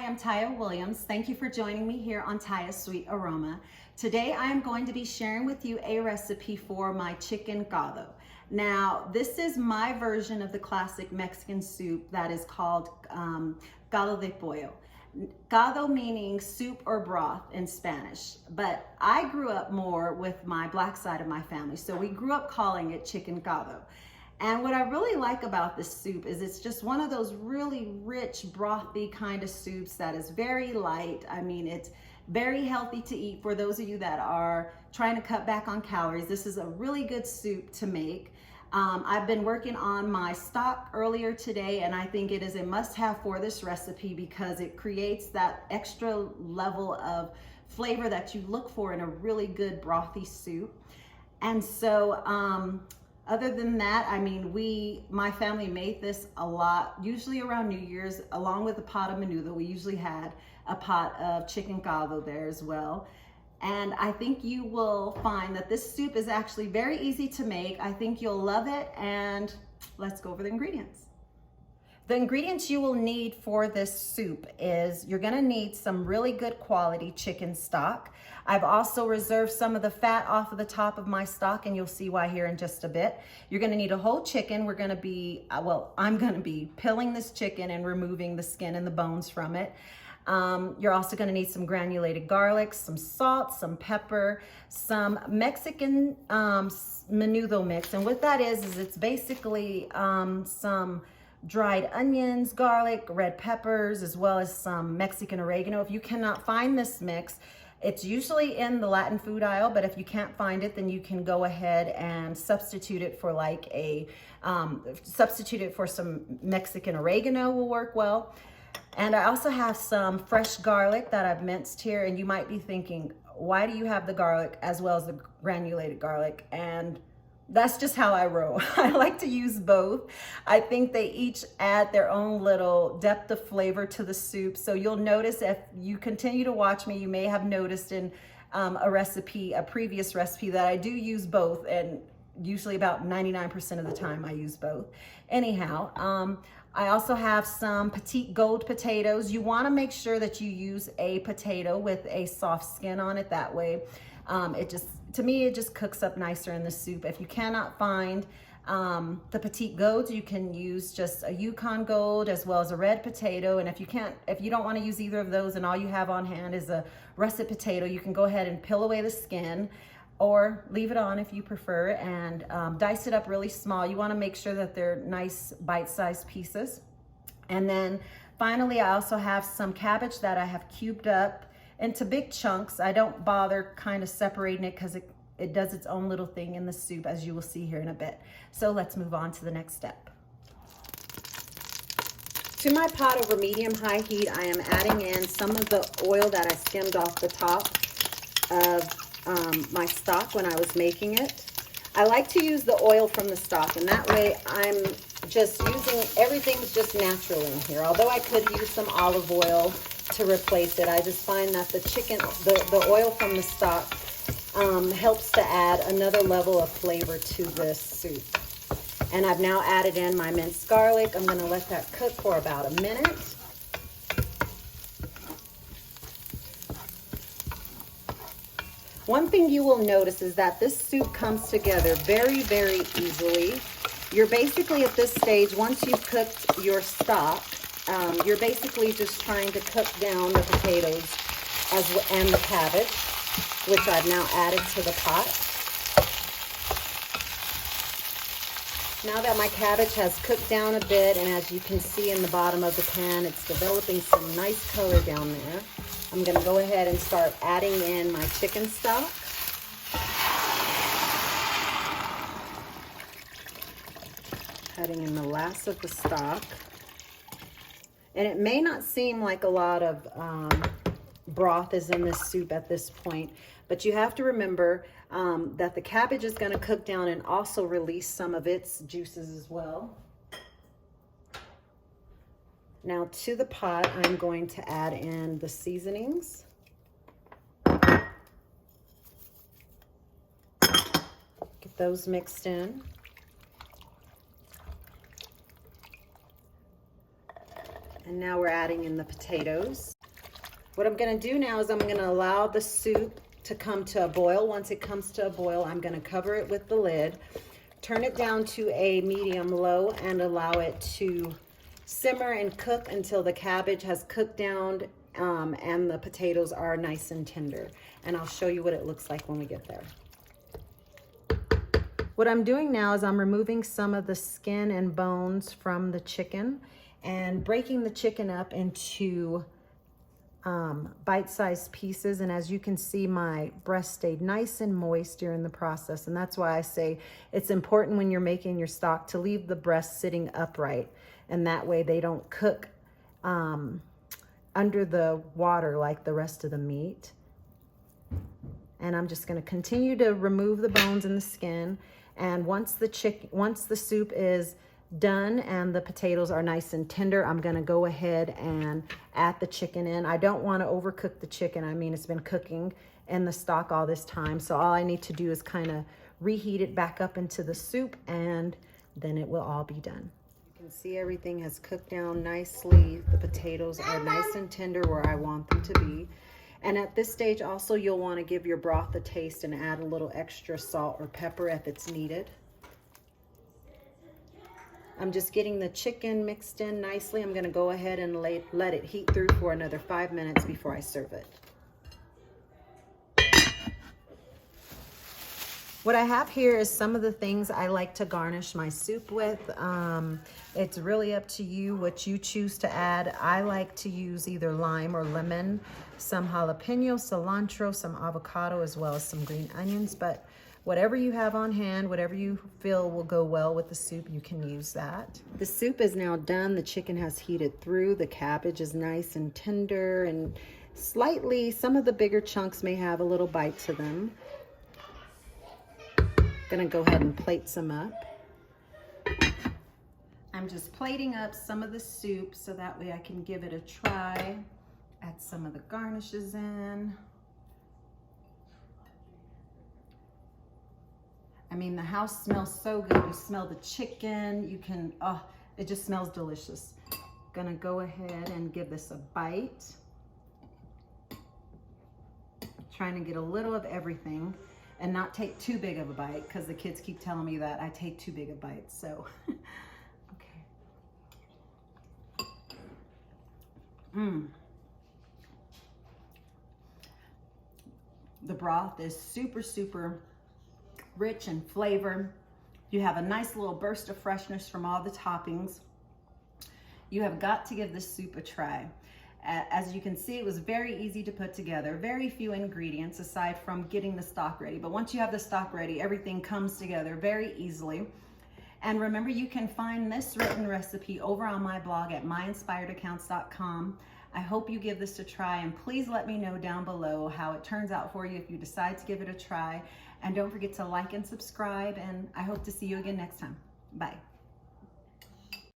I'm Taya Williams. Thank you for joining me here on Taya's Sweet Aroma. Today I am going to be sharing with you a recipe for my chicken caldo. Now, this is my version of the classic Mexican soup that is called caldo de pollo. Caldo meaning soup or broth in Spanish, but I grew up more with my black side of my family, so we grew up calling it chicken caldo. And what I really like about this soup is it's just one of those really rich, brothy kind of soups that is very light. I mean, it's very healthy to eat for those of you that are trying to cut back on calories. This is a really good soup to make. I've been working on my stock earlier today, and I think it is a must-have for this recipe because it creates that extra level of flavor that you look for in a really good brothy soup. And so, other than that, I mean, my family made this a lot, usually around New Year's, along with a pot of menudo. We usually had a pot of chicken caldo there as well. And I think you will find that this soup is actually very easy to make. I think you'll love it, and let's go over the ingredients. The ingredients you will need for this soup is you're gonna need some really good quality chicken stock. I've also reserved some of the fat off of the top of my stock, and you'll see why here in just a bit. You're gonna need a whole chicken. We're gonna be, I'm gonna be peeling this chicken and removing the skin and the bones from it. You're also gonna need some granulated garlic, some salt, some pepper, some Mexican menudo mix. And what that is it's basically some dried onions, garlic, red peppers, as well as some Mexican oregano. If you cannot find this mix, it's usually in the Latin food aisle, but if you can't find it, then you can go ahead and substitute it for some Mexican oregano will work well. And I also have some fresh garlic that I've minced here, and you might be thinking, why do you have the garlic as well as the granulated garlic? And that's just how I roll. I like to use both. I think they each add their own little depth of flavor to the soup. So you'll notice if you continue to watch me, you may have noticed in a previous recipe that I do use both, and usually about 99% of the time I use both. Anyhow, I also have some petite gold potatoes. You wanna make sure that you use a potato with a soft skin on it. That way, to me, it just cooks up nicer in the soup. If you cannot find the petite golds, you can use just a Yukon gold as well as a red potato. And if you don't want to use either of those and all you have on hand is a russet potato, you can go ahead and peel away the skin or leave it on if you prefer, and dice it up really small. You want to make sure that they're nice bite-sized pieces. And then finally, I also have some cabbage that I have cubed up into big chunks. I don't bother kind of separating it because it does its own little thing in the soup, as you will see here in a bit. So let's move on to the next step. To my pot over medium-high heat, I am adding in some of the oil that I skimmed off the top of my stock when I was making it. I like to use the oil from the stock, and that way I'm just using, everything's just natural in here. Although I could use some olive oil to replace it, I just find that the oil from the stock helps to add another level of flavor to this soup. And I've now added in my minced garlic. I'm gonna let that cook for about a minute. One thing you will notice is that this soup comes together very, very easily. You're basically at this stage, once you've cooked your stock, you're basically just trying to cook down the potatoes and the cabbage, which I've now added to the pot. Now that my cabbage has cooked down a bit, and as you can see in the bottom of the pan, it's developing some nice color down there, I'm gonna go ahead and start adding in my chicken stock. Adding in the last of the stock. And it may not seem like a lot of broth is in this soup at this point, but you have to remember that the cabbage is going to cook down and also release some of its juices as well. Now to the pot, I'm going to add in the seasonings. Get those mixed in. And now we're adding in the potatoes. What I'm gonna do now is I'm gonna allow the soup to come to a boil. Once it comes to a boil, I'm gonna cover it with the lid, turn it down to a medium low, and allow it to simmer and cook until the cabbage has cooked down and the potatoes are nice and tender. And I'll show you what it looks like when we get there. What I'm doing now is I'm removing some of the skin and bones from the chicken and breaking the chicken up into bite-sized pieces. And as you can see, my breast stayed nice and moist during the process. And that's why I say it's important when you're making your stock to leave the breast sitting upright. And that way they don't cook under the water like the rest of the meat. And I'm just gonna continue to remove the bones and the skin. And once the soup is done and the potatoes are nice and tender, I'm gonna go ahead and add the chicken in. I don't wanna overcook the chicken. I mean, it's been cooking in the stock all this time. So all I need to do is kind of reheat it back up into the soup, and then it will all be done. You can see everything has cooked down nicely. The potatoes are nice and tender where I want them to be. And at this stage also, you'll wanna give your broth a taste and add a little extra salt or pepper if it's needed. I'm just getting the chicken mixed in nicely. I'm gonna go ahead and let it heat through for another 5 minutes before I serve it. What I have here is some of the things I like to garnish my soup with. It's really up to you what you choose to add. I like to use either lime or lemon, some jalapeno, cilantro, some avocado, as well as some green onions. But whatever you have on hand, whatever you feel will go well with the soup, you can use that. The soup is now done. The chicken has heated through. The cabbage is nice and tender, and slightly, some of the bigger chunks may have a little bite to them. Gonna go ahead and plate some up. I'm just plating up some of the soup so that way I can give it a try. Add some of the garnishes in. I mean, the house smells so good. You smell the chicken, you can, oh, it just smells delicious. Gonna go ahead and give this a bite. Trying to get a little of everything and not take too big of a bite, because the kids keep telling me that I take too big a bite, so. Okay. The broth is super, super rich in flavor. You have a nice little burst of freshness from all the toppings. You have got to give this soup a try. As you can see, it was very easy to put together. Very few ingredients aside from getting the stock ready. But once you have the stock ready, everything comes together very easily. And remember, you can find this written recipe over on my blog at myinspiredaccounts.com. I hope you give this a try, and please let me know down below how it turns out for you if you decide to give it a try. And don't forget to like and subscribe, and I hope to see you again next time. Bye.